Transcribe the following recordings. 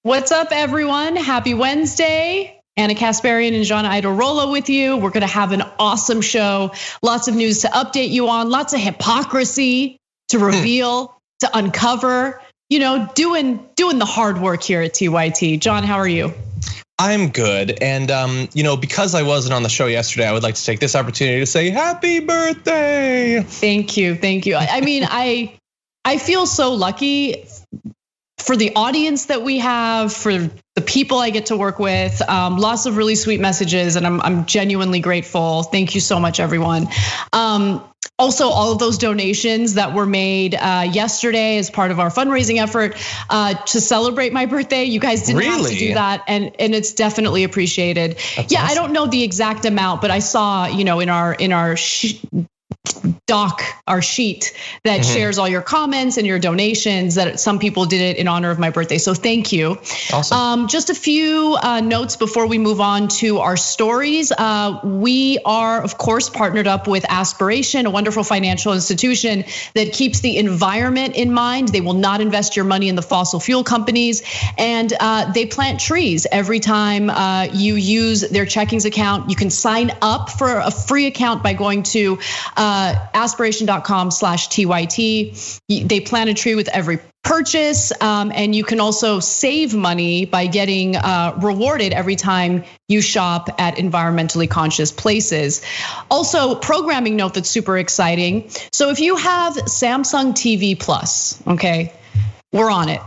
What's up, everyone? Happy Wednesday. Ana Kasparian and Iadarola with you. We're gonna have an awesome show. Lots of news to update you on, lots of hypocrisy to reveal, to uncover, doing the hard work here at TYT. John, how are you? I'm good. And because I wasn't on the show yesterday, I would like to take this opportunity to say happy birthday. Thank you. I mean, I feel so lucky for the audience that we have, for the people I get to work with. Lots of really sweet messages, and I'm genuinely grateful. Thank you so much, everyone. Also, all of those donations that were made yesterday as part of our fundraising effort to celebrate my birthday, you guys didn't have to do that, and it's definitely appreciated. That's awesome. I don't know the exact amount, but I saw, in our our sheet that shares all your comments and your donations, that some people did it in honor of my birthday. So thank you. Awesome. Just a few notes before we move on to our stories. We are, of course, partnered up with Aspiration, a wonderful financial institution that keeps the environment in mind. They will not invest your money in the fossil fuel companies, and they plant trees every time you use their checkings account. You can sign up for a free account by going to aspiration.com/TYT. They plant a tree with every purchase, and you can also save money by getting rewarded every time you shop at environmentally conscious places. Also, programming note that's super exciting. So if you have Samsung TV Plus, okay, we're on it.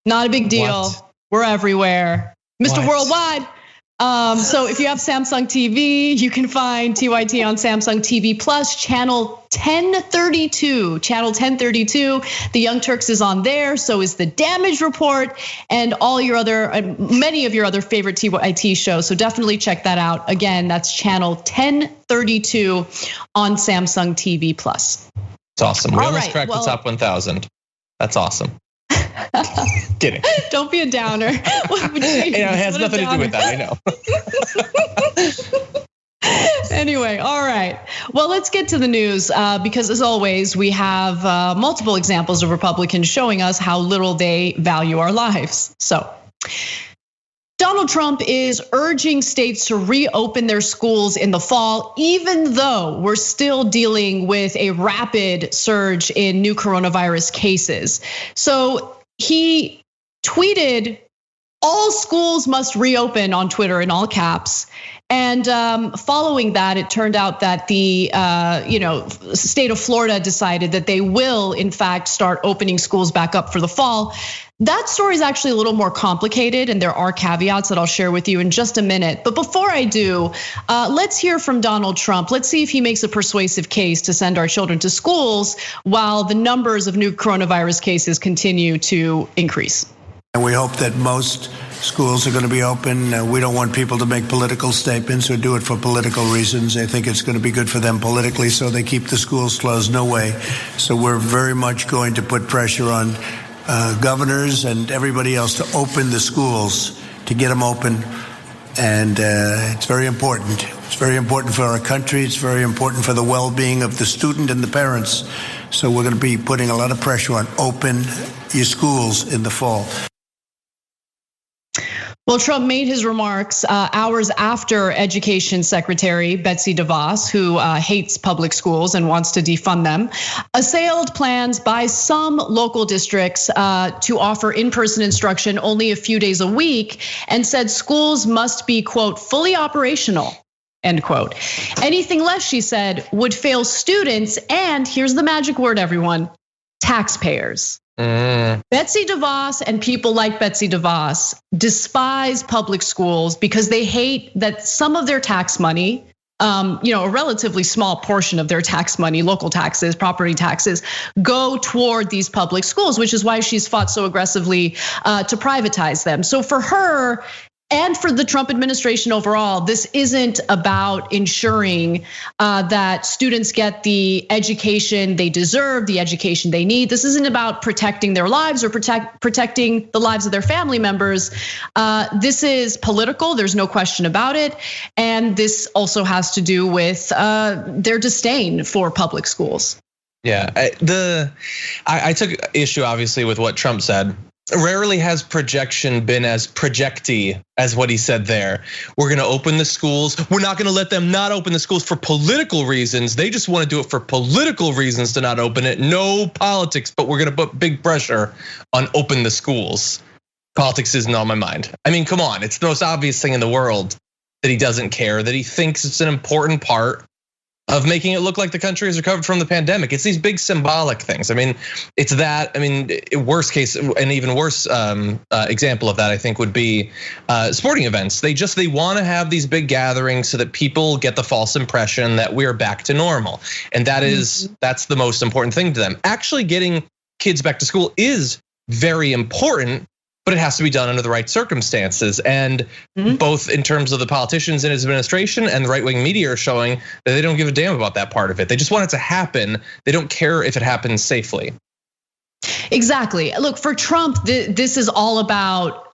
Not a big deal. What? We're everywhere, Mr. Worldwide. So if you have Samsung TV, you can find TYT on Samsung TV Plus, channel 1032. Channel 1032. The Young Turks is on there. So is the Damage Report and many of your other favorite TYT shows. So definitely check that out. Again, that's channel 1032 on Samsung TV Plus. It's awesome. We almost cracked the top 1,000. That's awesome. Kidding. Don't be a downer. It has nothing to do with that, I know. Anyway, all right. Well, let's get to the news because, as always, we have multiple examples of Republicans showing us how little they value our lives. So, Donald Trump is urging states to reopen their schools in the fall, even though we're still dealing with a rapid surge in new coronavirus cases. So he tweeted, "All schools must reopen" on Twitter in all caps. And following that, it turned out that the state of Florida decided that they will, in fact, start opening schools back up for the fall. That story is actually a little more complicated, and there are caveats that I'll share with you in just a minute. But before I do, let's hear from Donald Trump. Let's see if he makes a persuasive case to send our children to schools while the numbers of new coronavirus cases continue to increase. And we hope that most schools are going to be open. We don't want people to make political statements or do it for political reasons. They think it's going to be good for them politically, so they keep the schools closed. No way. So we're very much going to put pressure on governors and everybody else to open the schools, to get them open. And it's very important. It's very important for our country. It's very important for the well-being of the student and the parents. So we're going to be putting a lot of pressure on open your schools in the fall. Well, Trump made his remarks hours after Education Secretary Betsy DeVos, who hates public schools and wants to defund them, assailed plans by some local districts to offer in-person instruction only a few days a week, and said schools must be, quote, fully operational, end quote. Anything less, she said, would fail students and, here's the magic word, everyone, taxpayers. Betsy DeVos and people like Betsy DeVos despise public schools because they hate that some of their tax money, a relatively small portion of their tax money, local taxes, property taxes, go toward these public schools, which is why she's fought so aggressively to privatize them. So for her, and for the Trump administration overall, this isn't about ensuring that students get the education they deserve, the education they need. This isn't about protecting their lives or protecting the lives of their family members. This is political, there's no question about it. And this also has to do with their disdain for public schools. Yeah, I took issue obviously with what Trump said. Rarely has projection been as projecty as what he said there. We're gonna open the schools. We're not gonna let them not open the schools for political reasons. They just wanna do it for political reasons to not open it. No politics, but we're gonna put big pressure on open the schools. Politics isn't on my mind. I mean, come on, it's the most obvious thing in the world that he doesn't care, that he thinks it's an important part of making it look like the country has recovered from the pandemic. It's these big symbolic things. I mean, it's that. I mean, worst case, an even worse example of that, I think, would be sporting events. They want to have these big gatherings so that people get the false impression that we're back to normal, and that's the most important thing to them. Actually, getting kids back to school is very important, but it has to be done under the right circumstances. And both in terms of the politicians in his administration and the right-wing media are showing that they don't give a damn about that part of it. They just want it to happen. They don't care if it happens safely. Exactly. Look, for Trump, this is all about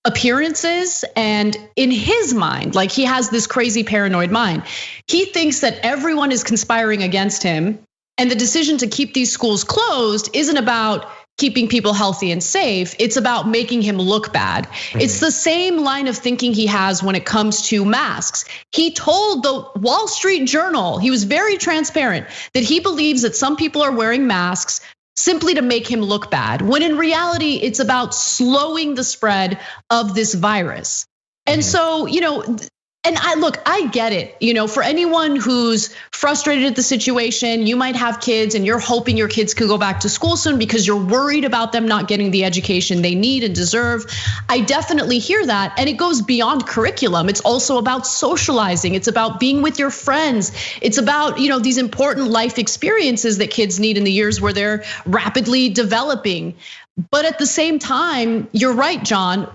appearances, and in his mind, like, he has this crazy paranoid mind. He thinks that everyone is conspiring against him, and the decision to keep these schools closed isn't about keeping people healthy and safe. It's about making him look bad. It's the same line of thinking he has when it comes to masks. He told the Wall Street Journal, he was very transparent, that he believes that some people are wearing masks simply to make him look bad, when in reality, it's about slowing the spread of this virus. And so, and I get it. For anyone who's frustrated at the situation, you might have kids and you're hoping your kids could go back to school soon because you're worried about them not getting the education they need and deserve. I definitely hear that. And it goes beyond curriculum. It's also about socializing. It's about being with your friends. It's about, these important life experiences that kids need in the years where they're rapidly developing. But at the same time, you're right, John.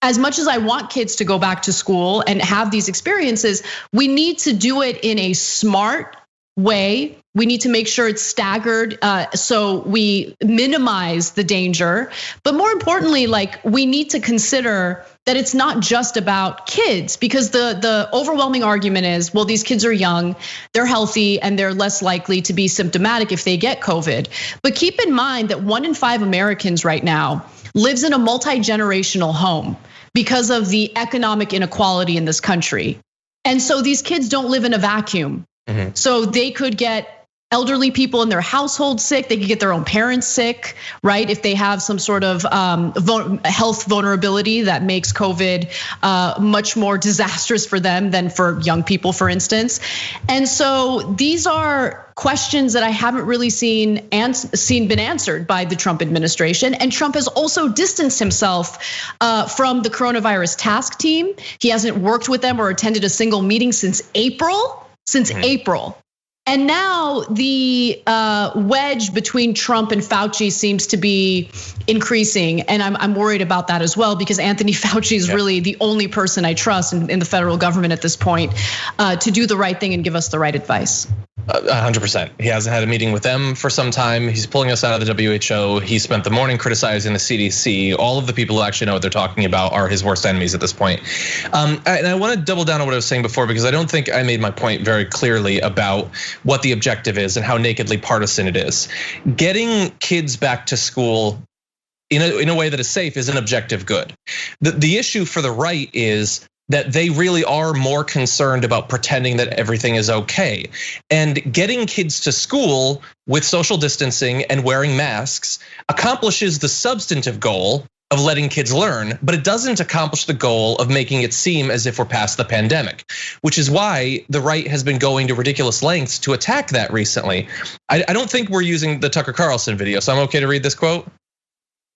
As much as I want kids to go back to school and have these experiences, we need to do it in a smart way. We need to make sure it's staggered so we minimize the danger. But more importantly, we need to consider that it's not just about kids, because the overwhelming argument is, well, these kids are young, they're healthy, and they're less likely to be symptomatic if they get COVID. But keep in mind that 1 in 5 Americans right now lives in a multi-generational home because of the economic inequality in this country. And so these kids don't live in a vacuum. So they could get elderly people in their household sick, they could get their own parents sick, right? If they have some sort of health vulnerability that makes COVID much more disastrous for them than for young people, for instance. And so these are questions that I haven't really seen been answered by the Trump administration. And Trump has also distanced himself from the coronavirus task team. He hasn't worked with them or attended a single meeting since April. And now the wedge between Trump and Fauci seems to be increasing, and I'm worried about that as well, because Anthony Fauci is really the only person I trust in the federal government at this point to do the right thing and give us the right advice. 100%. He hasn't had a meeting with them for some time. He's pulling us out of the WHO. He spent the morning criticizing the CDC. All of the people who actually know what they're talking about are his worst enemies at this point. And I want to double down on what I was saying before, because I don't think I made my point very clearly about what the objective is and how nakedly partisan it is. Getting kids back to school in a way that is safe is an objective good. The issue for the right is that they really are more concerned about pretending that everything is okay. And getting kids to school with social distancing and wearing masks accomplishes the substantive goal of letting kids learn, but it doesn't accomplish the goal of making it seem as if we're past the pandemic, which is why the right has been going to ridiculous lengths to attack that recently. I don't think we're using the Tucker Carlson video, so I'm okay to read this quote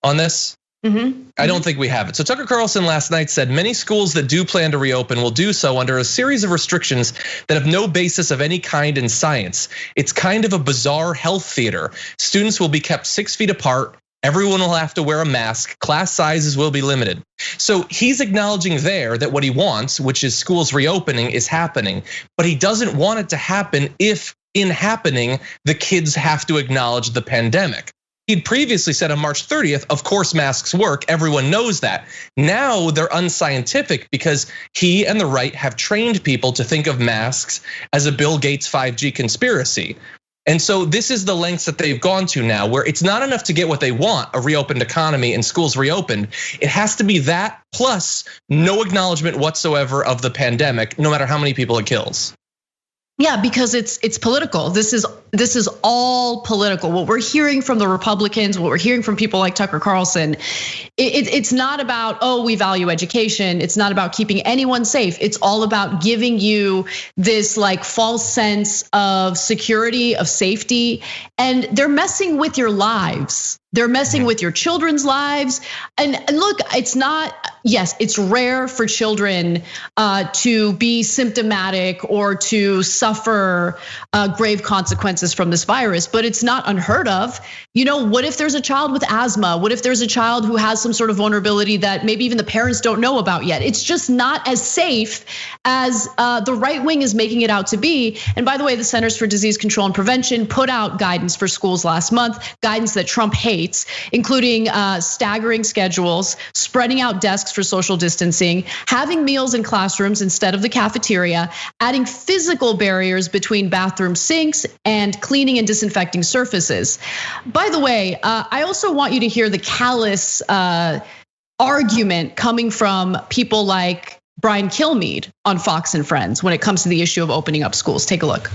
on this. I don't think we have it. So Tucker Carlson last night said many schools that do plan to reopen will do so under a series of restrictions that have no basis of any kind in science. It's kind of a bizarre health theater. Students will be kept 6 feet apart. Everyone will have to wear a mask. Class sizes will be limited. So he's acknowledging there that what he wants, which is schools reopening, is happening. But he doesn't want it to happen if in happening, the kids have to acknowledge the pandemic. He'd previously said on March 30th, of course masks work, everyone knows that. Now they're unscientific because he and the right have trained people to think of masks as a Bill Gates 5G conspiracy. And so this is the lengths that they've gone to now, where it's not enough to get what they want, a reopened economy and schools reopened. It has to be that plus no acknowledgement whatsoever of the pandemic, no matter how many people it kills. Yeah, because it's political. This is all political. What we're hearing from the Republicans, what we're hearing from people like Tucker Carlson, it's not about, oh, we value education. It's not about keeping anyone safe. It's all about giving you this like false sense of security, of safety, and they're messing with your lives. They're messing with your children's lives. And look, it's not, yes, it's rare for children to be symptomatic or to suffer grave consequences from this virus, but it's not unheard of. You know, what if there's a child with asthma? What if there's a child who has some sort of vulnerability that maybe even the parents don't know about yet? It's just not as safe as the right wing is making it out to be. And by the way, the Centers for Disease Control and Prevention put out guidance for schools last month, guidance that Trump hates, including staggering schedules, spreading out desks for social distancing, having meals in classrooms instead of the cafeteria, adding physical barriers between bathroom sinks, and cleaning and disinfecting surfaces. By the way, I also want you to hear the callous argument coming from people like Brian Kilmeade on Fox and Friends when it comes to the issue of opening up schools. Take a look.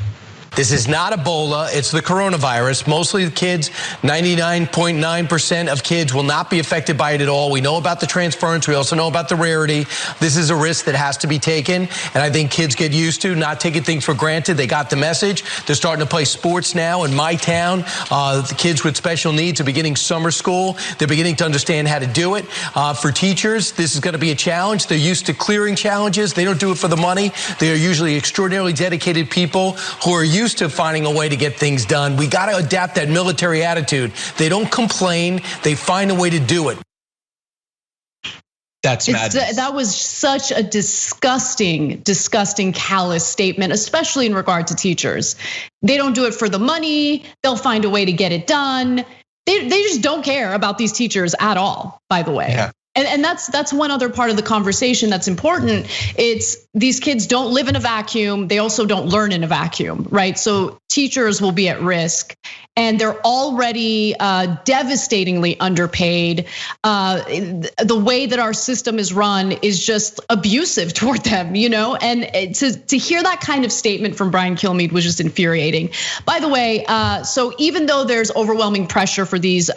This is not Ebola, it's the coronavirus. Mostly the kids, 99.9% of kids will not be affected by it at all. We know about the transference, we also know about the rarity. This is a risk that has to be taken, and I think kids get used to not taking things for granted. They got the message. They're starting to play sports now in my town. The kids with special needs are beginning summer school. They're beginning to understand how to do it. For teachers, this is gonna be a challenge. They're used to clearing challenges. They don't do it for the money. They are usually extraordinarily dedicated people who are used to finding a way to get things done. We got to adapt that military attitude. They don't complain, they find a way to do it. That's madness. That was such a disgusting, callous statement, especially in regard to teachers. They don't do it for the money, they'll find a way to get it done. They just don't care about these teachers at all, by the way. Yeah. And that's one other part of the conversation that's important. It's these kids don't live in a vacuum. They also don't learn in a vacuum, right? So teachers will be at risk, and they're already devastatingly underpaid. The way that our system is run is just abusive toward them, you know? And to hear that kind of statement from Brian Kilmeade was just infuriating. By the way, so even though there's overwhelming pressure for these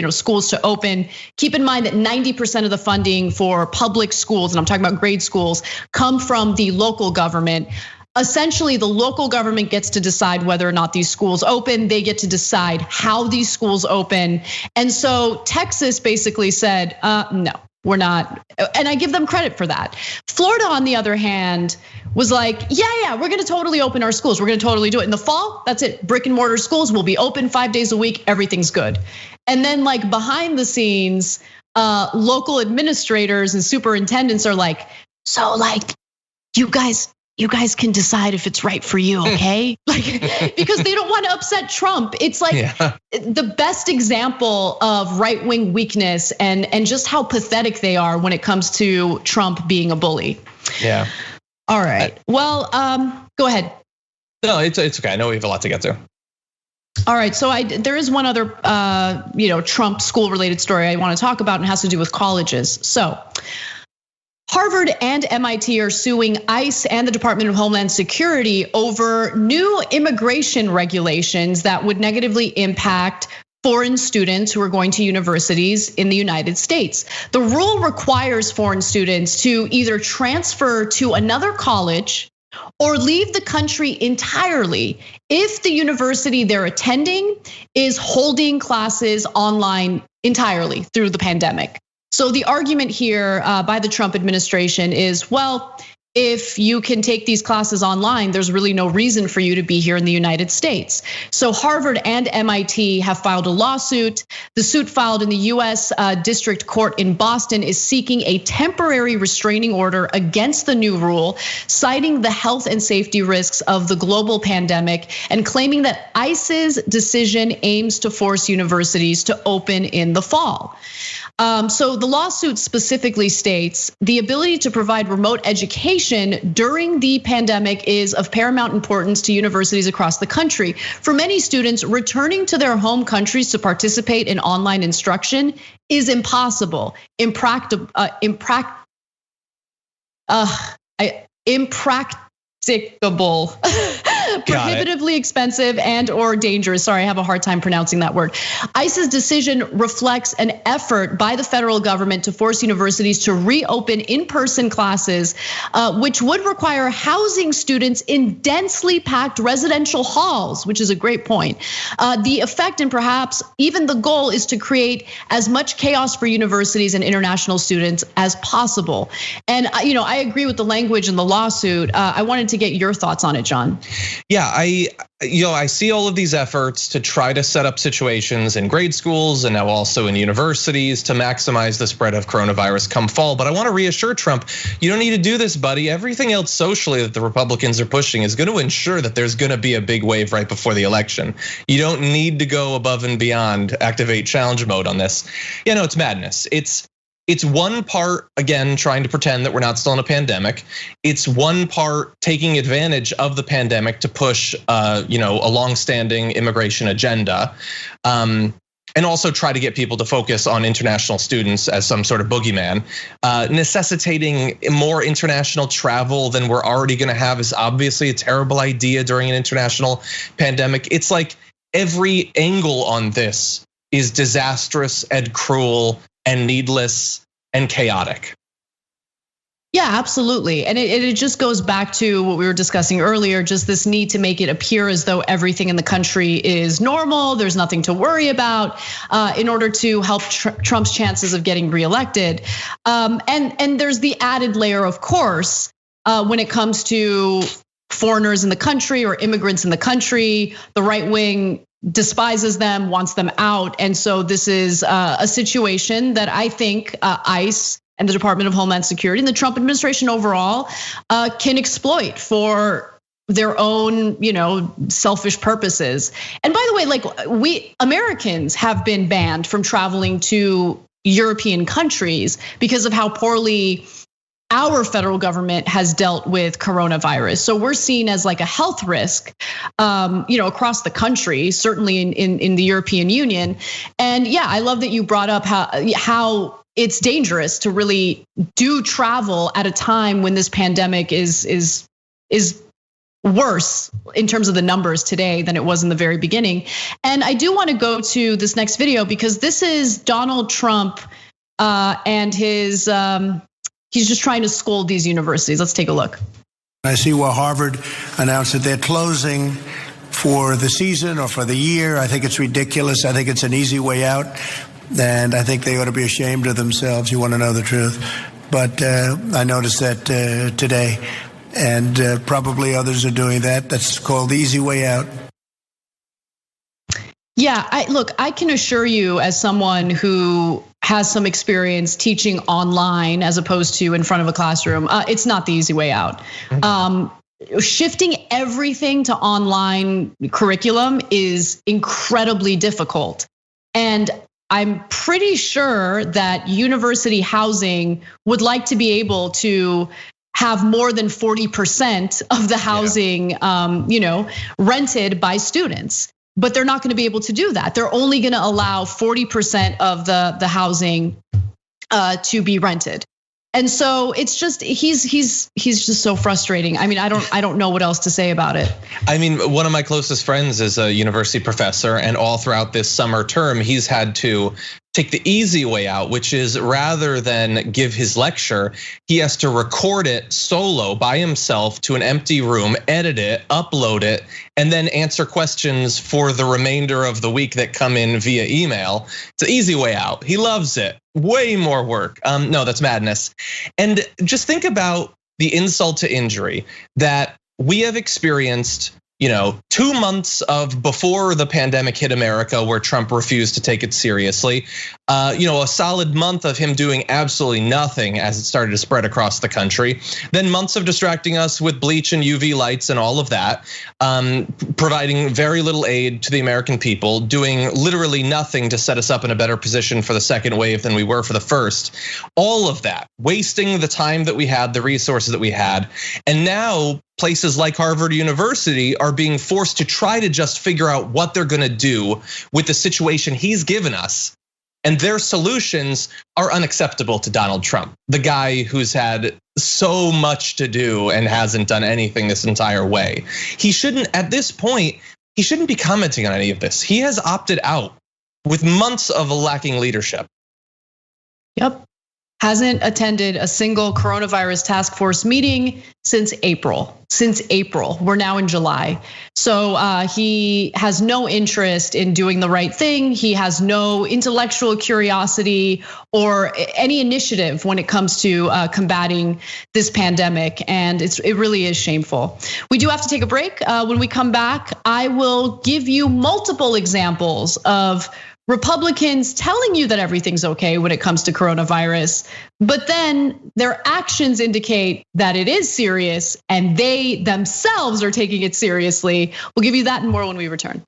schools to open, keep in mind that 90% of the funding for public schools, and I'm talking about grade schools, come from the local government. Essentially, the local government gets to decide whether or not these schools open. They get to decide how these schools open. And so Texas basically said, no, we're not. And I give them credit for that. Florida, on the other hand, was like, yeah, we're gonna totally open our schools. We're gonna totally do it in the fall. That's it. Brick and mortar schools will be open 5 days a week. Everything's good. And then like behind the scenes, local administrators and superintendents are like, so like, you guys can decide if it's right for you, okay? Like, because they don't want to upset Trump. It's like the best example of right-wing weakness and just how pathetic they are when it comes to Trump being a bully. Yeah. All right, well, go ahead. No, it's okay. I know we have a lot to get to. All right, so there is one other Trump school-related story I want to talk about, and it has to do with colleges. So Harvard and MIT are suing ICE and the Department of Homeland Security over new immigration regulations that would negatively impact foreign students who are going to universities in the United States. The rule requires foreign students to either transfer to another college or leave the country entirely if the university they're attending is holding classes online entirely through the pandemic. So the argument here by the Trump administration is, well, if you can take these classes online, there's really no reason for you to be here in the United States. So Harvard and MIT have filed a lawsuit. The suit filed in the US District Court in Boston is seeking a temporary restraining order against the new rule, citing the health and safety risks of the global pandemic and claiming that ICE's decision aims to force universities to open in the fall. So the lawsuit specifically states the ability to provide remote education education during the pandemic is of paramount importance to universities across the country. For many students, returning to their home countries to participate in online instruction is impossible, impracticable. Prohibitively expensive and or dangerous. Sorry, I have a hard time pronouncing that word. ICE's decision reflects an effort by the federal government to force universities to reopen in-person classes, which would require housing students in densely packed residential halls, which is a great point. The effect and perhaps even the goal is to create as much chaos for universities and international students as possible. And I agree with the language in the lawsuit. I wanted to get your thoughts on it, John. Yeah, I see all of these efforts to try to set up situations in grade schools and now also in universities to maximize the spread of coronavirus come fall. But I want to reassure Trump, you don't need to do this, buddy. Everything else socially that the Republicans are pushing is going to ensure that there's going to be a big wave right before the election. You don't need to go above and beyond, activate challenge mode on this. It's madness. It's one part, again, trying to pretend that we're not still in a pandemic. It's one part taking advantage of the pandemic to push, a longstanding immigration agenda, and also try to get people to focus on international students as some sort of boogeyman. Necessitating more international travel than we're already going to have is obviously a terrible idea during an international pandemic. It's like every angle on this is disastrous and cruel and needless and chaotic. Yeah, absolutely. And it just goes back to what we were discussing earlier, just this need to make it appear as though everything in the country is normal, there's nothing to worry about, in order to help Trump's chances of getting reelected. And there's the added layer, of course, when it comes to foreigners in the country or immigrants in the country, the right wing despises them, wants them out. And so this is a situation that I think ICE and the Department of Homeland Security and the Trump administration overall can exploit for their own, selfish purposes. And by the way, we Americans have been banned from traveling to European countries because of how poorly our federal government has dealt with coronavirus. So we're seen as like a health risk, across the country, certainly in the European Union. And yeah, I love that you brought up how it's dangerous to really do travel at a time when this pandemic is worse in terms of the numbers today than it was in the very beginning. And I do want to go to this next video because this is Donald Trump and his. He's just trying to scold these universities. Let's take a look. I see where Harvard announced that they're closing for the season or for the year. I think it's ridiculous. I think it's an easy way out. And I think they ought to be ashamed of themselves. You want to know the truth. But I noticed that today. And probably others are doing that. That's called the easy way out. Yeah, I can assure you as someone who has some experience teaching online as opposed to in front of a classroom, it's not the easy way out. Shifting everything to online curriculum is incredibly difficult. And I'm pretty sure that university housing would like to be able to have more than 40% of the housing, rented by students. But they're not going to be able to do that. They're only going to allow 40% of the housing to be rented. And so it's just he's just so frustrating. I mean, I don't know what else to say about it. I mean, one of my closest friends is a university professor, and all throughout this summer term, he's had to take the easy way out, which is rather than give his lecture, he has to record it solo by himself to an empty room, edit it, upload it, and then answer questions for the remainder of the week that come in via email. It's an easy way out. He loves it. Way more work. No, that's madness. And just think about the insult to injury that we have experienced, 2 months of before the pandemic hit America, where Trump refused to take it seriously. A solid month of him doing absolutely nothing as it started to spread across the country. Then months of distracting us with bleach and UV lights and all of that, providing very little aid to the American people, doing literally nothing to set us up in a better position for the second wave than we were for the first. All of that, wasting the time that we had, the resources that we had. And now places like Harvard University are being forced to try to just figure out what they're gonna do with the situation he's given us. And their solutions are unacceptable to Donald Trump, the guy who's had so much to do and hasn't done anything this entire way. He shouldn't, at this point, he shouldn't be commenting on any of this. He has opted out with months of lacking leadership. Yep. Hasn't attended a single coronavirus task force meeting since April. We're now in July. So he has no interest in doing the right thing. He has no intellectual curiosity or any initiative when it comes to combating this pandemic. And it really is shameful. We do have to take a break. When we come back, I will give you multiple examples of Republicans telling you that everything's okay when it comes to coronavirus, but then their actions indicate that it is serious and they themselves are taking it seriously. We'll give you that and more when we return.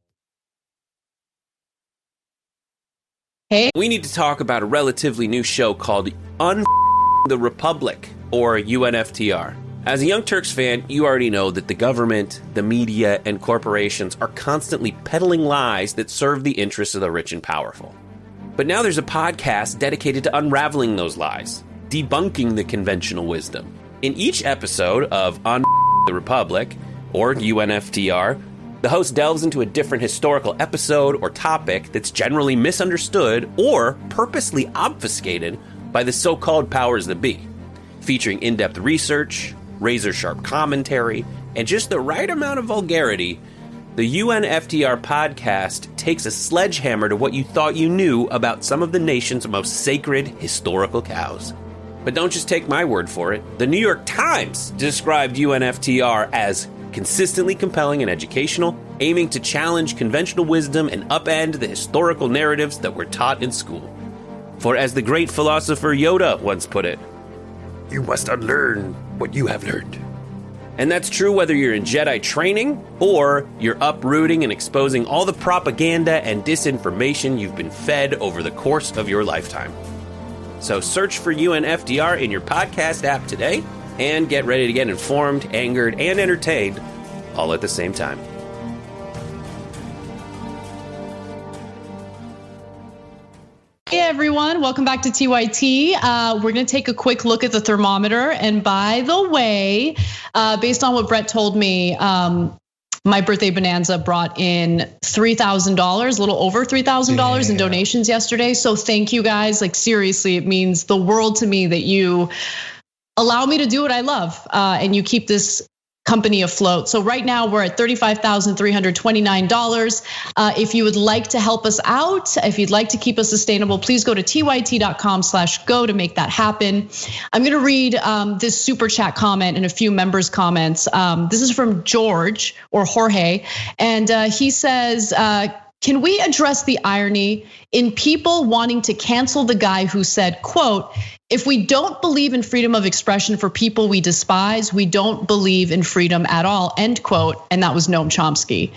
Hey. We need to talk about a relatively new show called the Republic, or UNFTR. As a Young Turks fan, you already know that the government, the media, and corporations are constantly peddling lies that serve the interests of the rich and powerful. But now there's a podcast dedicated to unraveling those lies, debunking the conventional wisdom. In each episode of the Republic, or UNFTR, the host delves into a different historical episode or topic that's generally misunderstood or purposely obfuscated by the so-called powers that be, featuring in-depth research, razor-sharp commentary, and just the right amount of vulgarity. The UNFTR podcast takes a sledgehammer to what you thought you knew about some of the nation's most sacred historical cows. But don't just take my word for it. The New York Times described UNFTR as consistently compelling and educational, aiming to challenge conventional wisdom and upend the historical narratives that were taught in school. For as the great philosopher Yoda once put it, "You must unlearn what you have learned." And that's true whether you're in Jedi training or you're uprooting and exposing all the propaganda and disinformation you've been fed over the course of your lifetime. So search for UNFTR in your podcast app today and get ready to get informed, angered, and entertained all at the same time. Hey everyone, welcome back to TYT. We're gonna take a quick look at the thermometer. And by the way, based on what Brett told me, my birthday bonanza brought in $3,000, a little over $3,000 in donations yesterday. So thank you guys, like seriously, it means the world to me that you allow me to do what I love and you keep this company afloat. So right now we're at $35,329. If you would like to help us out, if you'd like to keep us sustainable, please go to tyt.com/go to make that happen. I'm gonna read this super chat comment and a few members' comments. This is from George or Jorge, and he says, can we address the irony in people wanting to cancel the guy who said, quote, "If we don't believe in freedom of expression for people we despise, we don't believe in freedom at all," end quote. And that was Noam Chomsky.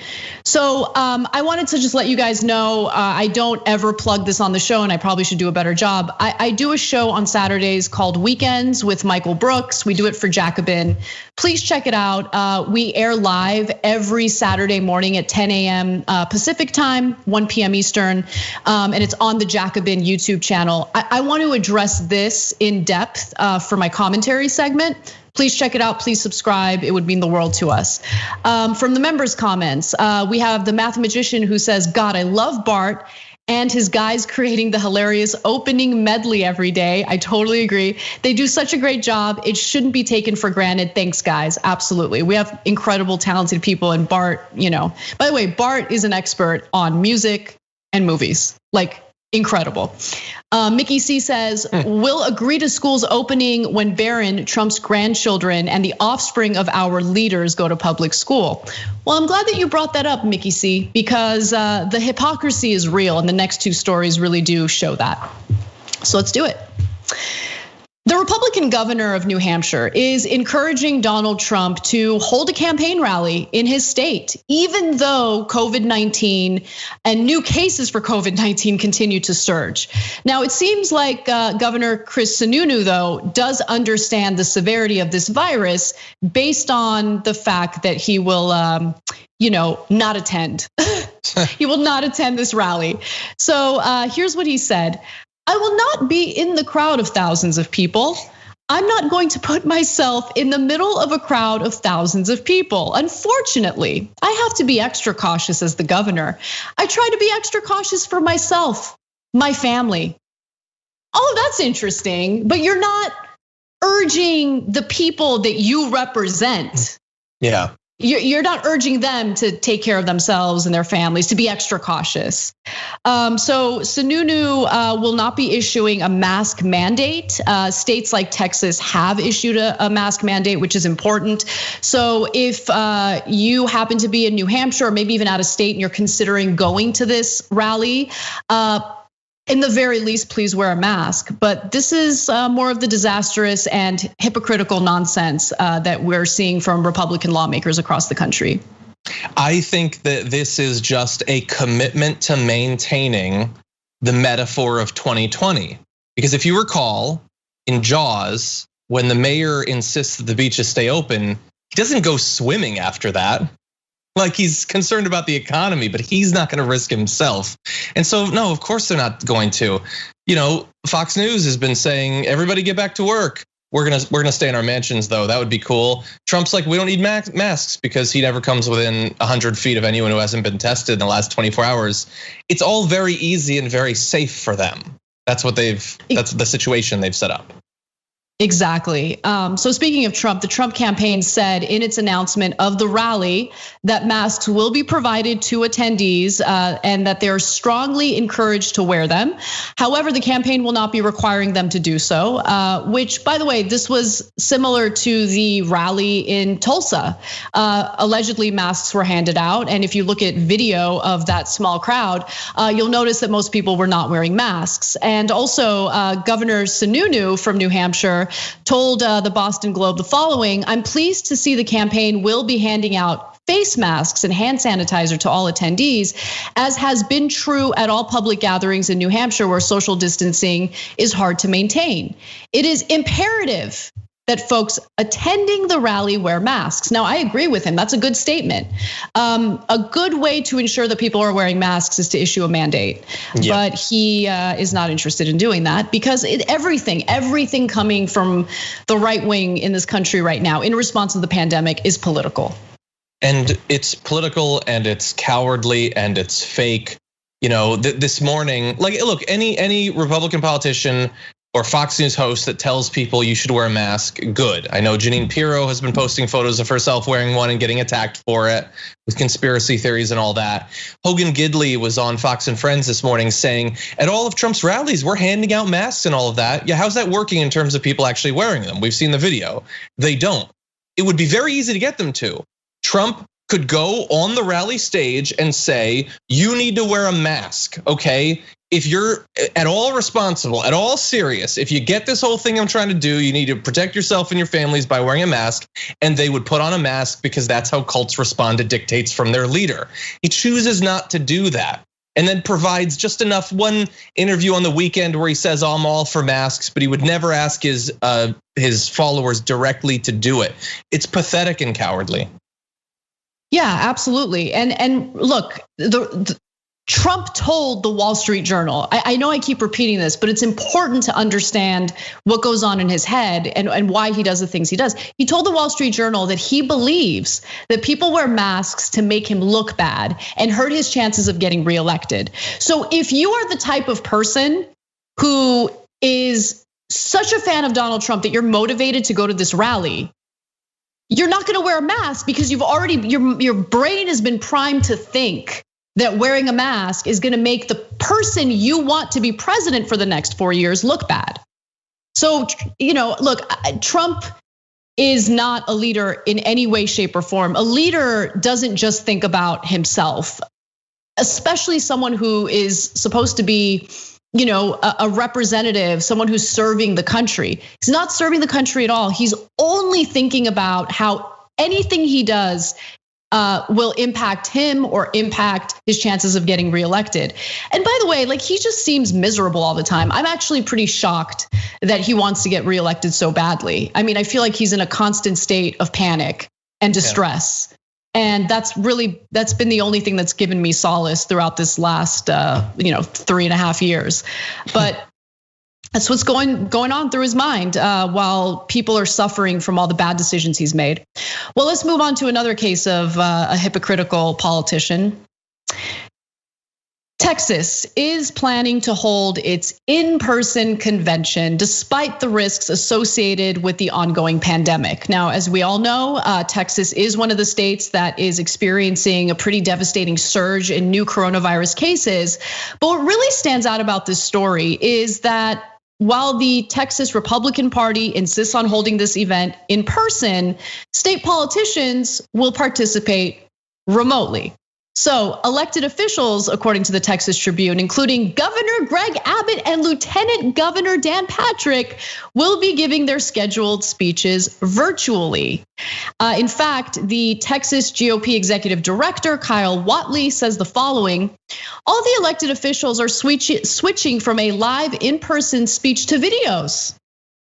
So I wanted to just let you guys know, I don't ever plug this on the show and I probably should do a better job. I do a show on Saturdays called Weekends with Michael Brooks. We do it for Jacobin. Please check it out. We air live every Saturday morning at 10 a.m. Pacific time, 1 p.m. Eastern. And it's on the Jacobin YouTube channel. I want to address this in depth for my commentary segment. Please check it out, please subscribe, it would mean the world to us. From the members' comments, we have the mathematician who says, God, I love Bart and his guys creating the hilarious opening medley every day. I totally agree. They do such a great job. It shouldn't be taken for granted. Thanks, guys. Absolutely. We have incredible, talented people, and Bart, by the way, Bart is an expert on music and movies. Like, incredible. Mickey C says, we'll agree to schools opening when Barron, Trump's grandchildren, and the offspring of our leaders go to public school. Well, I'm glad that you brought that up, Mickey C, because the hypocrisy is real, and the next two stories really do show that. So let's do it. The Republican governor of New Hampshire is encouraging Donald Trump to hold a campaign rally in his state, even though COVID-19 and new cases for COVID-19 continue to surge. Now, it seems like Governor Chris Sununu, though, does understand the severity of this virus based on the fact that he will, not attend. He will not attend this rally. So here's what he said. I will not be in the crowd of thousands of people. I'm not going to put myself in the middle of a crowd of thousands of people. Unfortunately, I have to be extra cautious as the governor. I try to be extra cautious for myself, my family. Oh, that's interesting, but you're not urging the people that you represent. Yeah. You're not urging them to take care of themselves and their families, to be extra cautious. So Sununu will not be issuing a mask mandate. States like Texas have issued a mask mandate, which is important. So if you happen to be in New Hampshire or maybe even out of state and you're considering going to this rally, in the very least, please wear a mask. But this is more of the disastrous and hypocritical nonsense that we're seeing from Republican lawmakers across the country. I think that this is just a commitment to maintaining the metaphor of 2020. Because if you recall, in Jaws, when the mayor insists that the beaches stay open, he doesn't go swimming after that. Like, he's concerned about the economy, but he's not gonna risk himself. And so, no, of course they're not going to. Fox News has been saying, everybody get back to work. We're gonna stay in our mansions though, that would be cool. Trump's like, we don't need masks because he never comes within 100 feet of anyone who hasn't been tested in the last 24 hours. It's all very easy and very safe for them. That's the situation they've set up. Exactly. So speaking of Trump, the Trump campaign said in its announcement of the rally that masks will be provided to attendees and that they're strongly encouraged to wear them. However, the campaign will not be requiring them to do so, which, by the way, this was similar to the rally in Tulsa. Allegedly, masks were handed out. And if you look at video of that small crowd, you'll notice that most people were not wearing masks. And also, Governor Sununu from New Hampshire told the Boston Globe the following: I'm pleased to see the campaign will be handing out face masks and hand sanitizer to all attendees, as has been true at all public gatherings in New Hampshire where social distancing is hard to maintain. It is imperative that folks attending the rally wear masks. Now, I agree with him. That's a good statement. A good way to ensure that people are wearing masks is to issue a mandate. Yep. But he is not interested in doing that because everything coming from the right wing in this country right now in response to the pandemic is political. And it's political and it's cowardly and it's fake. This morning, look, any Republican politician or Fox News host that tells people you should wear a mask, good. I know Jeanine Pirro has been posting photos of herself wearing one and getting attacked for it with conspiracy theories and all that. Hogan Gidley was on Fox and Friends this morning saying, at all of Trump's rallies, we're handing out masks and all of that. Yeah, how's that working in terms of people actually wearing them? We've seen the video. They don't. It would be very easy to get them to. Trump could go on the rally stage and say, you need to wear a mask, okay? If you're at all responsible, at all serious, if you get this whole thing I'm trying to do, you need to protect yourself and your families by wearing a mask. And they would put on a mask because that's how cults respond to dictates from their leader. He chooses not to do that. And then provides just enough, one interview on the weekend where he says, oh, I'm all for masks, but he would never ask his followers directly to do it. It's pathetic and cowardly. Yeah, absolutely. And look, Trump told the Wall Street Journal, I know I keep repeating this, but it's important to understand what goes on in his head and why he does the things he does. He told the Wall Street Journal that he believes that people wear masks to make him look bad and hurt his chances of getting reelected. So if you are the type of person who is such a fan of Donald Trump that you're motivated to go to this rally, you're not gonna wear a mask because you've already, your brain has been primed to think that wearing a mask is gonna make the person you want to be president for the next 4 years look bad. So, look, Trump is not a leader in any way, shape, or form. A leader doesn't just think about himself, especially someone who is supposed to be, a representative, someone who's serving the country. He's not serving the country at all. He's only thinking about how anything he does will impact him or impact his chances of getting reelected. And by the way, he just seems miserable all the time. I'm actually pretty shocked that he wants to get reelected so badly. I mean, I feel like he's in a constant state of panic and distress. Yeah. And that's been the only thing that's given me solace throughout this last 3.5 years. But that's what's going on through his mind while people are suffering from all the bad decisions he's made. Well, let's move on to another case of a hypocritical politician. Texas is planning to hold its in-person convention despite the risks associated with the ongoing pandemic. Now, as we all know, Texas is one of the states that is experiencing a pretty devastating surge in new coronavirus cases. But what really stands out about this story is that while the Texas Republican Party insists on holding this event in person, state politicians will participate remotely. So elected officials, according to the Texas Tribune, including Governor Greg Abbott and Lieutenant Governor Dan Patrick, will be giving their scheduled speeches virtually. In fact, the Texas GOP executive director, Kyle Whatley, says the following: all the elected officials are switching from a live in-person speech to videos.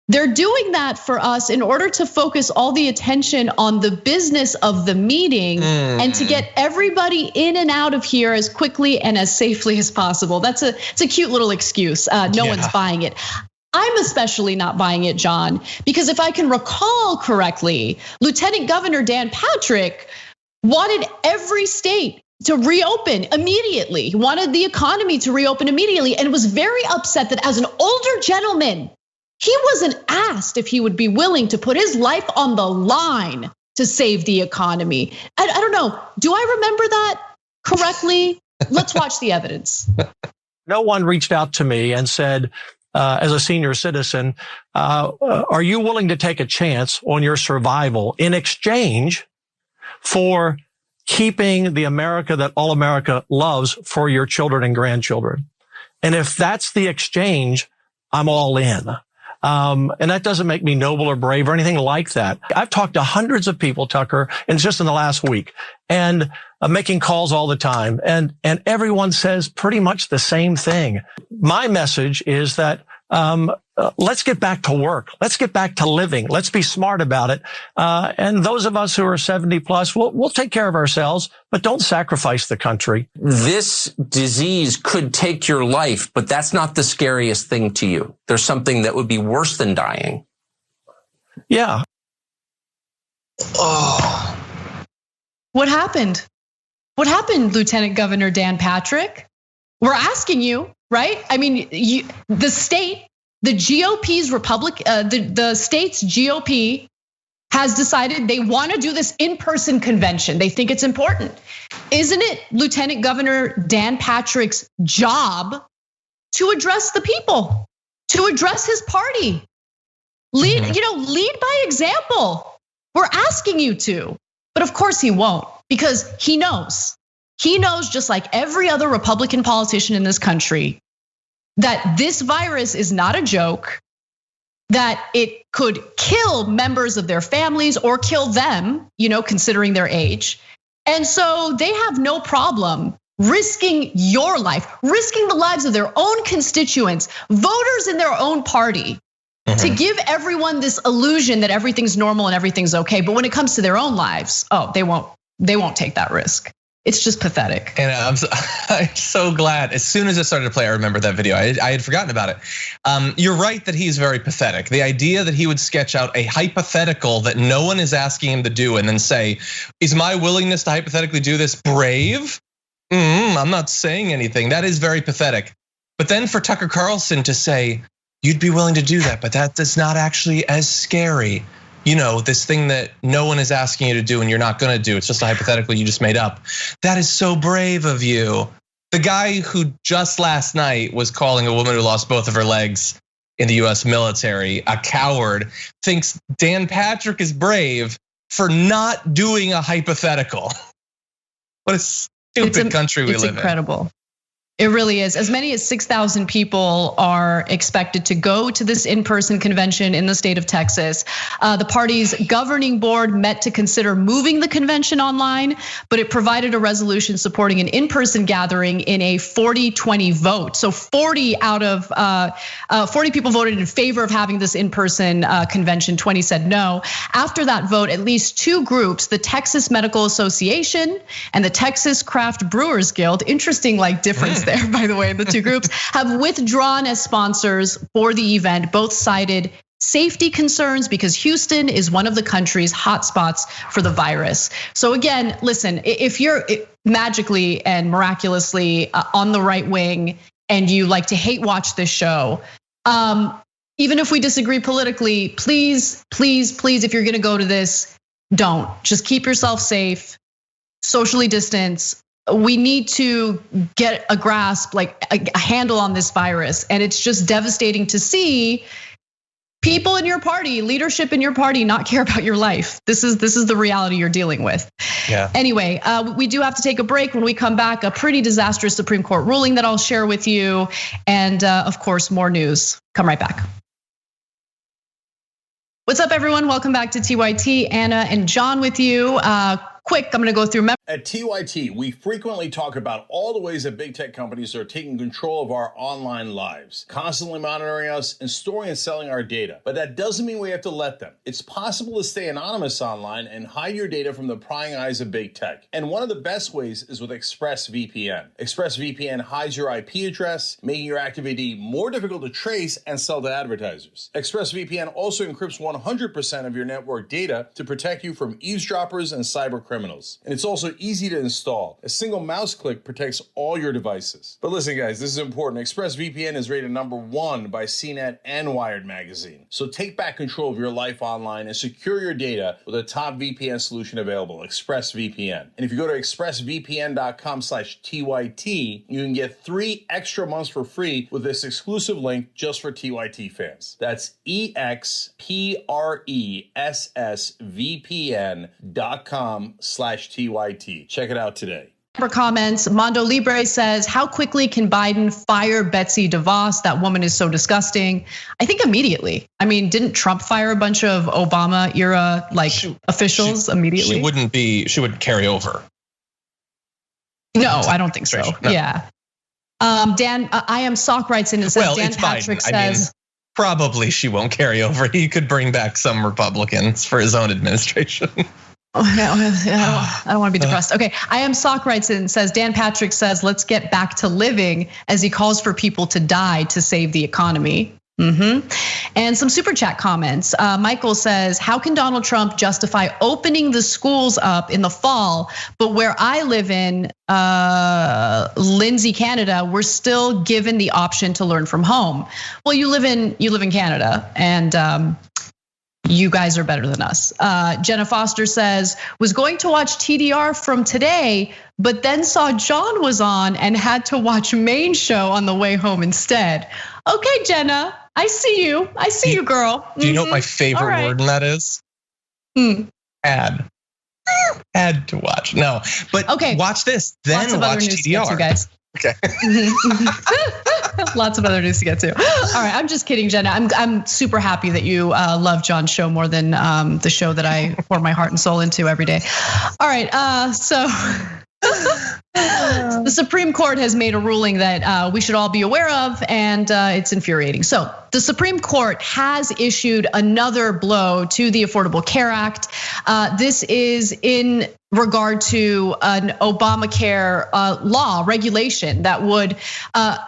They're doing that for us in order to focus all the attention on the business of the meeting and to get everybody in and out of here as quickly and as safely as possible. It's a cute little excuse. No one's buying it. I'm especially not buying it, John, because if I can recall correctly, Lieutenant Governor Dan Patrick wanted every state to reopen immediately. He wanted the economy to reopen immediately and was very upset that as an older gentleman, he wasn't asked if he would be willing to put his life on the line to save the economy. I don't know. Do I remember that correctly? Let's watch the evidence. No one reached out to me and said, as a senior citizen, are you willing to take a chance on your survival in exchange for keeping the America that all America loves for your children and grandchildren? And if that's the exchange, I'm all in. And that doesn't make me noble or brave or anything like that. I've talked to hundreds of people, Tucker, and just in the last week, and making calls all the time. And everyone says pretty much the same thing. My message is that let's get back to work. Let's get back to living. Let's be smart about it. And those of us who are 70 plus, we'll take care of ourselves, but don't sacrifice the country. This disease could take your life, but that's not the scariest thing to you. There's something that would be worse than dying. Yeah. Oh. What happened? What happened, Lieutenant Governor Dan Patrick? We're asking you, right? I mean, the state, the GOP's the state's GOP has decided they want to do this in-person convention. They think it's important. Isn't it Lieutenant Governor Dan Patrick's job to address the people, to address his party? Lead by example. We're asking you to, but of course he won't, because he knows. He knows, just like every other Republican politician in this country, that this virus is not a joke, that it could kill members of their families or kill them, considering their age. And so they have no problem risking your life, risking the lives of their own constituents, voters in their own party, to give everyone this illusion that everything's normal and everything's okay. But when it comes to their own lives, they won't take that risk. It's just pathetic. And I'm so glad. As soon as it started to play, I remember that video. I had forgotten about it. You're right that he's very pathetic. The idea that he would sketch out a hypothetical that no one is asking him to do and then say, is my willingness to hypothetically do this brave? I'm not saying anything. That is very pathetic. But then for Tucker Carlson to say, you'd be willing to do that, but that's not actually as scary. this thing that no one is asking you to do and you're not gonna do. It's just a hypothetical you just made up. That is so brave of you. The guy who just last night was calling a woman who lost both of her legs in the US military a coward thinks Dan Patrick is brave for not doing a hypothetical. What a stupid country we live in. It's incredible. It really is. As many as 6,000 people are expected to go to this in-person convention in the state of Texas. The party's governing board met to consider moving the convention online, but it provided a resolution supporting an in-person gathering in a 40-20 vote. So 40 out of 40 people voted in favor of having this in-person convention, 20 said no. After that vote, at least two groups, the Texas Medical Association and the Texas Craft Brewers Guild, interesting difference there, by the way, the two groups have withdrawn as sponsors for the event. Both cited safety concerns because Houston is one of the country's hotspots for the virus. So again, listen, if you're magically and miraculously on the right wing and you like to hate watch this show, even if we disagree politically, please, if you're gonna go to this, don't. Just keep yourself safe, socially distance. We need to get a grasp, a handle on this virus. And it's just devastating to see people in your party, leadership in your party not care about your life. This is the reality you're dealing with. Yeah. Anyway, we do have to take a break. When we come back, a pretty disastrous Supreme Court ruling that I'll share with you. And of course, more news. Come right back. What's up, everyone? Welcome back to TYT. Anna and John with you. Quick, I'm gonna go through. At TYT, we frequently talk about all the ways that big tech companies are taking control of our online lives, constantly monitoring us and storing and selling our data. But that doesn't mean we have to let them. It's possible to stay anonymous online and hide your data from the prying eyes of big tech. And one of the best ways is with ExpressVPN. ExpressVPN hides your IP address, making your activity more difficult to trace and sell to advertisers. ExpressVPN also encrypts 100% of your network data to protect you from eavesdroppers and cyber criminals. And it's also easy to install. A single mouse click protects all your devices. But listen, guys, this is important. ExpressVPN is rated #1 by CNET and Wired magazine. So take back control of your life online and secure your data with a top VPN solution available, ExpressVPN. And if you go to expressvpn.com/TYT, you can get 3 extra months for free with this exclusive link just for TYT fans. That's expressvpn.com/TYT. Check it out today. For comments, Mondo Libre says, how quickly can Biden fire Betsy DeVos? That woman is so disgusting. I think immediately. I mean, didn't Trump fire a bunch of Obama era officials immediately? She wouldn't carry over. No, I don't think so. No. Yeah. Dan, I am Sock writes in and says, Dan Patrick says, probably she won't carry over. He could bring back some Republicans for his own administration. I don't want to be depressed. Okay, I am Sock writes in and says, Dan Patrick says, let's get back to living as he calls for people to die to save the economy. And some super chat comments. Michael says, how can Donald Trump justify opening the schools up in the fall, but where I live in Lindsay, Canada, we're still given the option to learn from home? Well, you live in Canada, and you guys are better than us. Jenna Foster says, was going to watch TDR from today, but then saw John was on and had to watch main show on the way home instead. Okay, Jenna, I see you. I see you, girl. Do you know what my favorite word in that is? Ad. Ad to watch. No, but okay, watch this, then watch TDR. You guys. Okay. Lots of other news to get to. All right, I'm just kidding, Jenna. I'm super happy that you love John's show more than the show that I pour my heart and soul into every day. All right, so the Supreme Court has made a ruling that we should all be aware of, and it's infuriating. So the Supreme Court has issued another blow to the Affordable Care Act. This is in regard to an Obamacare law regulation that would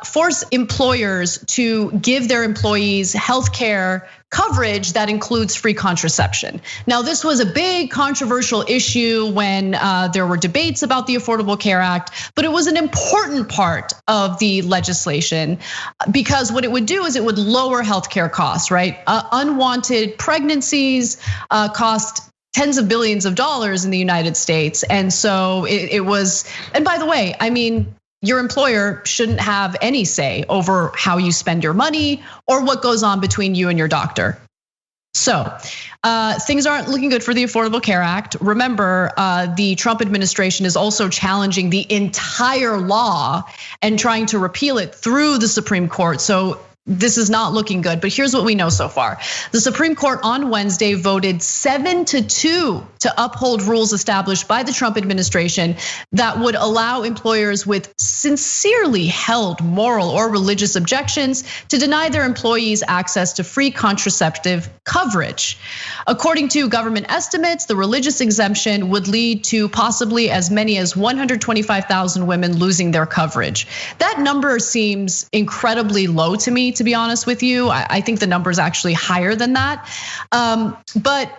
force employers to give their employees health care coverage that includes free contraception. Now, this was a big controversial issue when there were debates about the Affordable Care Act, but it was an important part of the legislation because what it would do is it would lower healthcare costs, right? Unwanted pregnancies cost tens of billions of dollars in the United States. And so it was, and by the way, I mean, your employer shouldn't have any say over how you spend your money or what goes on between you and your doctor. So things aren't looking good for the Affordable Care Act. Remember, the Trump administration is also challenging the entire law and trying to repeal it through the Supreme Court. So this is not looking good, but here's what we know so far. The Supreme Court on Wednesday voted 7-2 to uphold rules established by the Trump administration that would allow employers with sincerely held moral or religious objections to deny their employees access to free contraceptive coverage. According to government estimates, the religious exemption would lead to possibly as many as 125,000 women losing their coverage. That number seems incredibly low to me, to be honest with you. I think the number is actually higher than that. But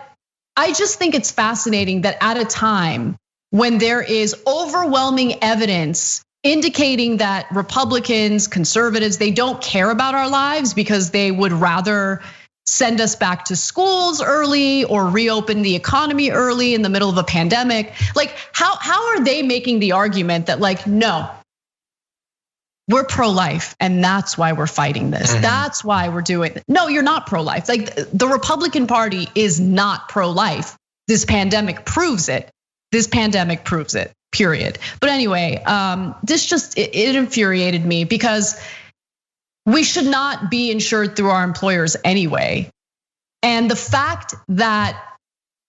I just think it's fascinating that at a time when there is overwhelming evidence indicating that Republicans, conservatives, they don't care about our lives because they would rather send us back to schools early or reopen the economy early in the middle of a pandemic. Like, how are they making the argument that like, no, we're pro-life and that's why we're fighting this. That's why we're doing it. No, you're not pro-life. Like the Republican Party is not pro-life. This pandemic proves it. This pandemic proves it, period. But anyway, this just, it infuriated me because we should not be insured through our employers anyway. And the fact that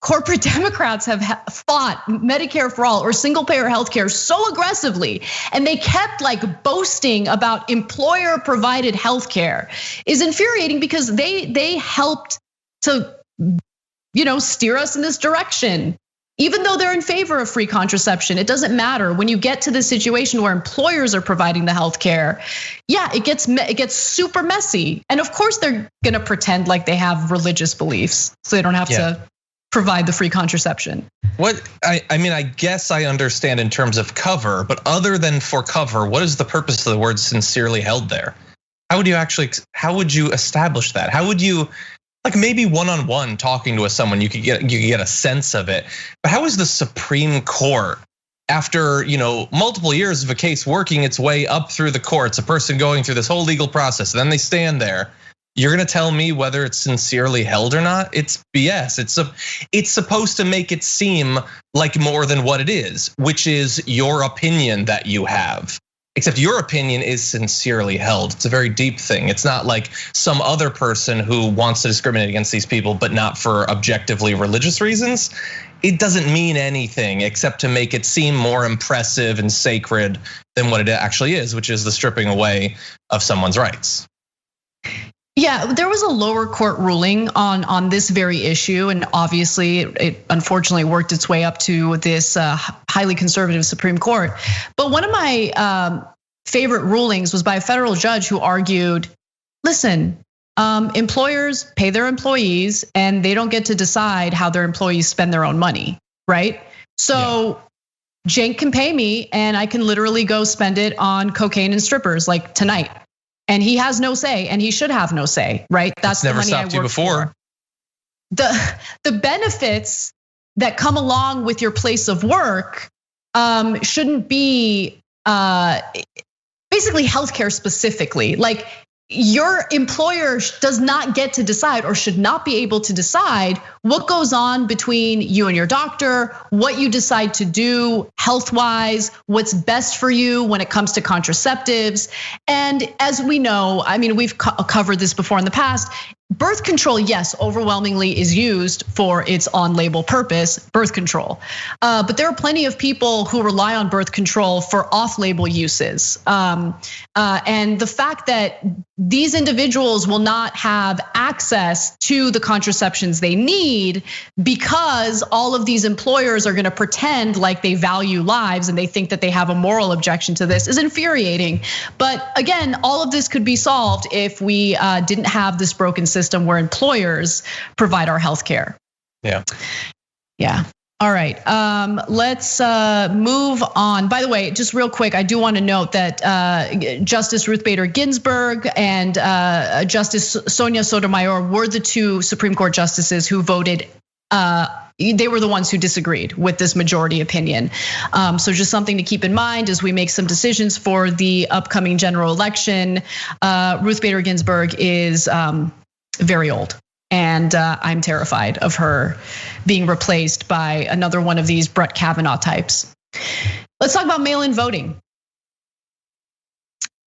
corporate Democrats have fought Medicare for all or single payer healthcare so aggressively, and they kept like boasting about employer provided healthcare is infuriating because they helped to, steer us in this direction. Even though they're in favor of free contraception, it doesn't matter. When you get to the situation where employers are providing the healthcare, yeah, it gets super messy. And of course, they're gonna pretend like they have religious beliefs, so they don't have to provide the free contraception. What I mean, I guess I understand in terms of cover, but other than for cover, what is the purpose of the word sincerely held there? How would you establish that? How would you, like maybe one-on-one talking to someone, you could get a sense of it. But how is the Supreme Court, after multiple years of a case working its way up through the courts, a person going through this whole legal process, and then they stand there, you're gonna tell me whether it's sincerely held or not? It's BS. It's supposed to make it seem like more than what it is, which is your opinion that you have. Except your opinion is sincerely held. It's a very deep thing. It's not like some other person who wants to discriminate against these people, but not for objectively religious reasons. It doesn't mean anything except to make it seem more impressive and sacred than what it actually is, which is the stripping away of someone's rights. Yeah, there was a lower court ruling on this very issue, and obviously it unfortunately worked its way up to this highly conservative Supreme Court. But one of my favorite rulings was by a federal judge who argued, listen, employers pay their employees and they don't get to decide how their employees spend their own money, right? So Cenk can pay me and I can literally go spend it on cocaine and strippers like tonight. And he has no say, and he should have no say, right? That's never the money stopped you before. For. The benefits that come along with your place of work shouldn't be basically healthcare specifically. Like your employer does not get to decide or should not be able to decide what goes on between you and your doctor, what you decide to do health-wise, what's best for you when it comes to contraceptives. And as we know, I mean, we've covered this before in the past, birth control, yes, overwhelmingly is used for its on-label purpose, birth control. But there are plenty of people who rely on birth control for off-label uses. And the fact that these individuals will not have access to the contraceptions they need because all of these employers are going to pretend like they value lives and they think that they have a moral objection to this is infuriating. But again, all of this could be solved if we didn't have this broken system where employers provide our health care. Yeah. All right, let's move on. By the way, just real quick, I do want to note that Justice Ruth Bader Ginsburg and Justice Sonia Sotomayor were the two Supreme Court justices who voted. They were the ones who disagreed with this majority opinion. So just something to keep in mind as we make some decisions for the upcoming general election. Ruth Bader Ginsburg is very old. And I'm terrified of her being replaced by another one of these Brett Kavanaugh types. Let's talk about mail-in voting.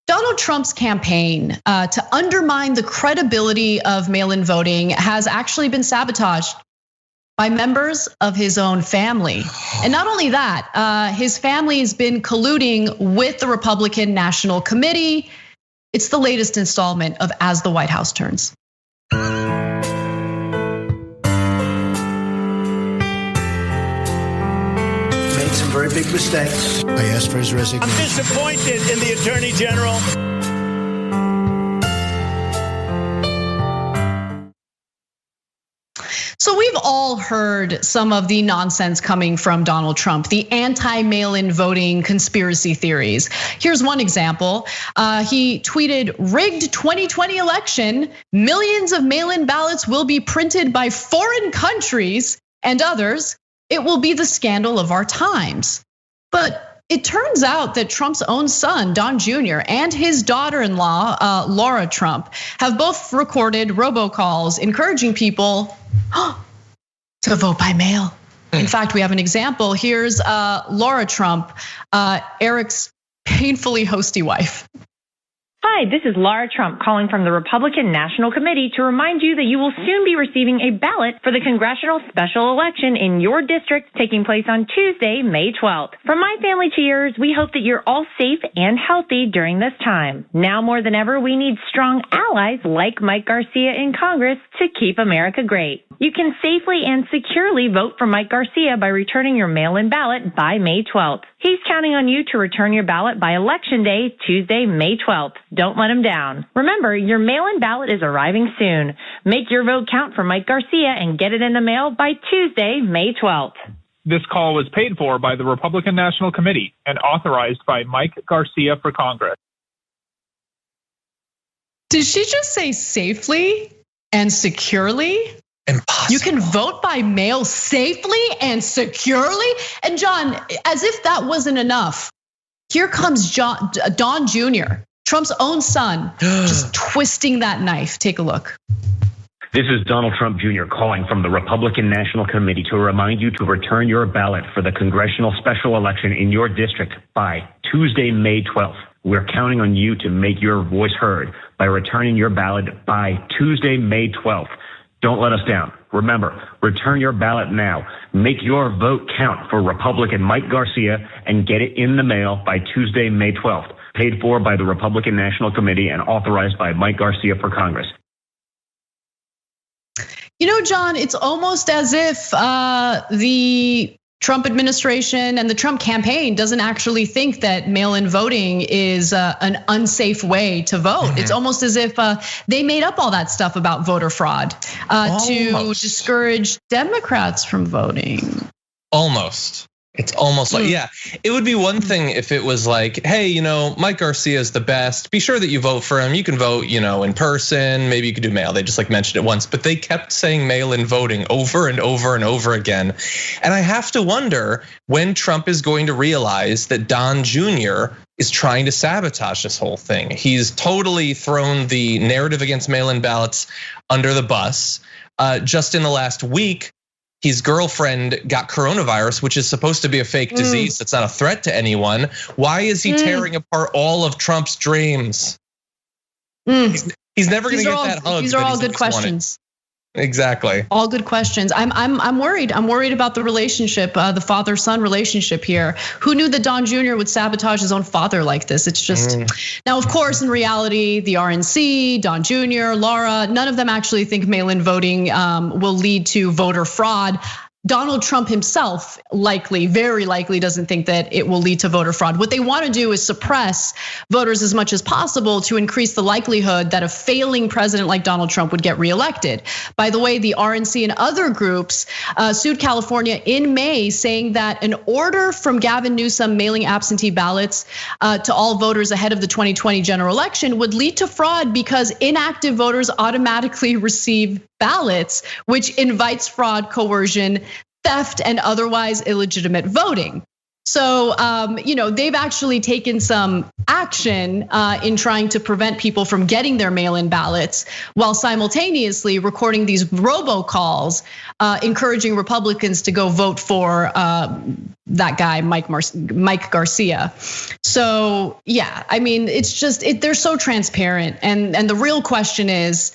Donald Trump's campaign to undermine the credibility of mail-in voting has actually been sabotaged by members of his own family. And not only that, his family has been colluding with the Republican National Committee. It's the latest installment of As the White House Turns. Some very big mistakes. I asked for his resignation. I'm disappointed in the Attorney General. So we've all heard some of the nonsense coming from Donald Trump, the anti-mail-in voting conspiracy theories. Here's one example. He tweeted, rigged 2020 election, millions of mail-in ballots will be printed by foreign countries and others. It will be the scandal of our times. But it turns out that Trump's own son, Don Jr., and his daughter-in-law, Laura Trump, have both recorded robocalls encouraging people to vote by mail. In fact, we have an example. Here's Laura Trump, Eric's painfully hosty wife. Hi, this is Laura Trump calling from the Republican National Committee to remind you that you will soon be receiving a ballot for the congressional special election in your district taking place on Tuesday, May 12th. From my family to yours, we hope that you're all safe and healthy during this time. Now more than ever, we need strong allies like Mike Garcia in Congress to keep America great. You can safely and securely vote for Mike Garcia by returning your mail-in ballot by May 12th. He's counting on you to return your ballot by Election Day, Tuesday, May 12th. Don't let him down. Remember, your mail-in ballot is arriving soon. Make your vote count for Mike Garcia and get it in the mail by Tuesday, May 12th. This call was paid for by the Republican National Committee and authorized by Mike Garcia for Congress. Did she just say safely and securely? Impossible. You can vote by mail safely and securely? And John, as if that wasn't enough, here comes Don Jr., Trump's own son, just twisting that knife. Take a look. This is Donald Trump Jr. calling from the Republican National Committee to remind you to return your ballot for the congressional special election in your district by Tuesday, May 12th. We're counting on you to make your voice heard by returning your ballot by Tuesday, May 12th. Don't let us down. Remember, return your ballot now. Make your vote count for Republican Mike Garcia and get it in the mail by Tuesday, May 12th. Paid for by the Republican National Committee and authorized by Mike Garcia for Congress. You know, John, it's almost as if the Trump administration and the Trump campaign doesn't actually think that mail-in voting is an unsafe way to vote. It's almost as if they made up all that stuff about voter fraud to discourage Democrats from voting. Almost. It's almost like, yeah, it would be one thing if it was like, hey, you know, Mike Garcia is the best. Be sure that you vote for him. You can vote, you know, in person. Maybe you could do mail. They just like mentioned it once, but they kept saying mail-in voting over and over and over again. And I have to wonder when Trump is going to realize that Don Jr. is trying to sabotage this whole thing. He's totally thrown the narrative against mail-in ballots under the bus. Just in the last week, his girlfriend got coronavirus, which is supposed to be a fake disease that's not a threat to anyone. Why is he tearing apart all of Trump's dreams? He's never going to get that hug. These are all good questions. Exactly. All good questions. I'm worried. I'm worried about the relationship, the father-son relationship here. Who knew that Don Jr. would sabotage his own father like this? It's just now, of course, in reality, the RNC, Don Jr., Laura, none of them actually think mail-in voting will lead to voter fraud. Donald Trump himself very likely doesn't think that it will lead to voter fraud. What they want to do is suppress voters as much as possible to increase the likelihood that a failing president like Donald Trump would get reelected. By the way, the RNC and other groups sued California in May, saying that an order from Gavin Newsom mailing absentee ballots to all voters ahead of the 2020 general election would lead to fraud because inactive voters automatically receive ballots, which invites fraud, coercion, theft, and otherwise illegitimate voting. So, they've actually taken some action in trying to prevent people from getting their mail-in ballots while simultaneously recording these robocalls, encouraging Republicans to go vote for that guy, Mike Garcia. So, yeah, I mean, it's just, they're so transparent. And the real question is,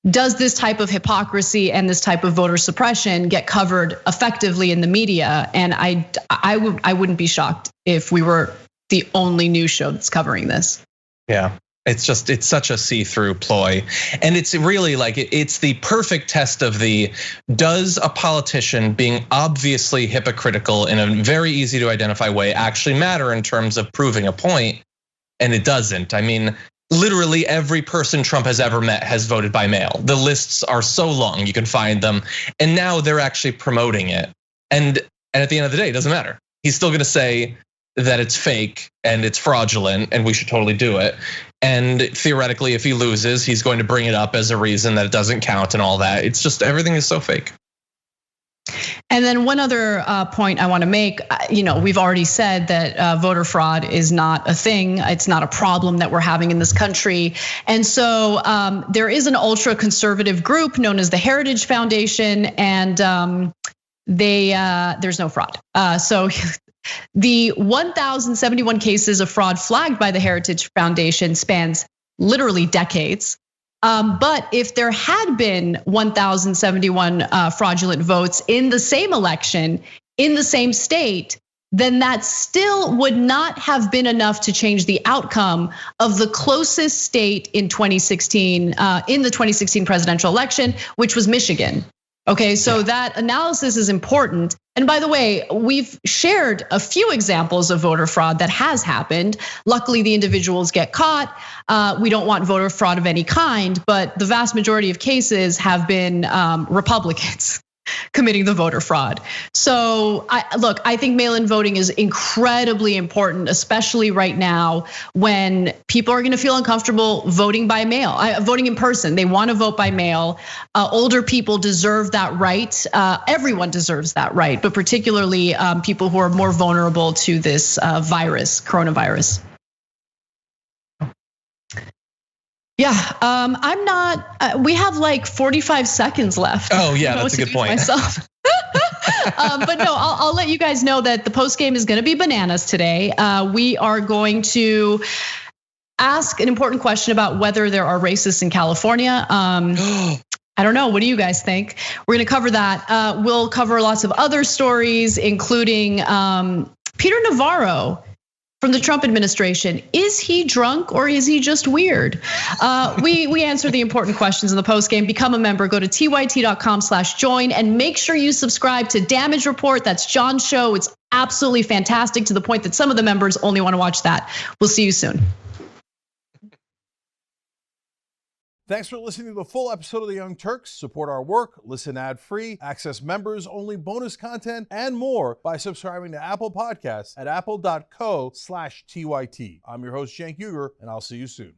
does this type of hypocrisy and this type of voter suppression get covered effectively in the media? And I wouldn't be shocked if we were the only news show that's covering this. Yeah, it's such a see-through ploy. And it's really like, it's the perfect test of does a politician being obviously hypocritical in a very easy to identify way actually matter in terms of proving a point? And it doesn't. I mean, literally every person Trump has ever met has voted by mail. The lists are so long, you can find them. And now they're actually promoting it. And at the end of the day, it doesn't matter. He's still gonna say that it's fake and it's fraudulent and we should totally do it. And theoretically, if he loses, he's going to bring it up as a reason that it doesn't count and all that. It's just, everything is so fake. And then one other point I want to make, we've already said that voter fraud is not a thing. It's not a problem that we're having in this country. And so there is an ultra conservative group known as the Heritage Foundation, and there's no fraud. So the 1,071 cases of fraud flagged by the Heritage Foundation spans literally decades. But if there had been 1,071 fraudulent votes in the same election, in the same state, then that still would not have been enough to change the outcome of the closest state in 2016, in the 2016 presidential election, which was Michigan. Okay, so that analysis is important. And by the way, we've shared a few examples of voter fraud that has happened. Luckily, the individuals get caught. We don't want voter fraud of any kind, but the vast majority of cases have been Republicans committing the voter fraud. So I think mail-in voting is incredibly important, especially right now when people are gonna feel uncomfortable voting by mail, voting in person. They wanna vote by mail. Older people deserve that right. Everyone deserves that right, but particularly people who are more vulnerable to this coronavirus. Yeah, I'm not. We have like 45 seconds left. Oh yeah, that's a good point. But no, I'll let you guys know that the post game is going to be bananas today. We are going to ask an important question about whether there are racists in California. I don't know. What do you guys think? We're going to cover that. We'll cover lots of other stories, including Peter Navarro from the Trump administration. Is he drunk or is he just weird? We answer the important questions in the post game. Become a member, go to tyt.com/join and make sure you subscribe to Damage Report. That's John's show. It's absolutely fantastic, to the point that some of the members only want to watch that. We'll see you soon. Thanks for listening to the full episode of the Young Turks. Support our work, listen ad-free, access members-only bonus content, and more by subscribing to Apple Podcasts at apple.co/TYT. I'm your host, Cenk Uygur, and I'll see you soon.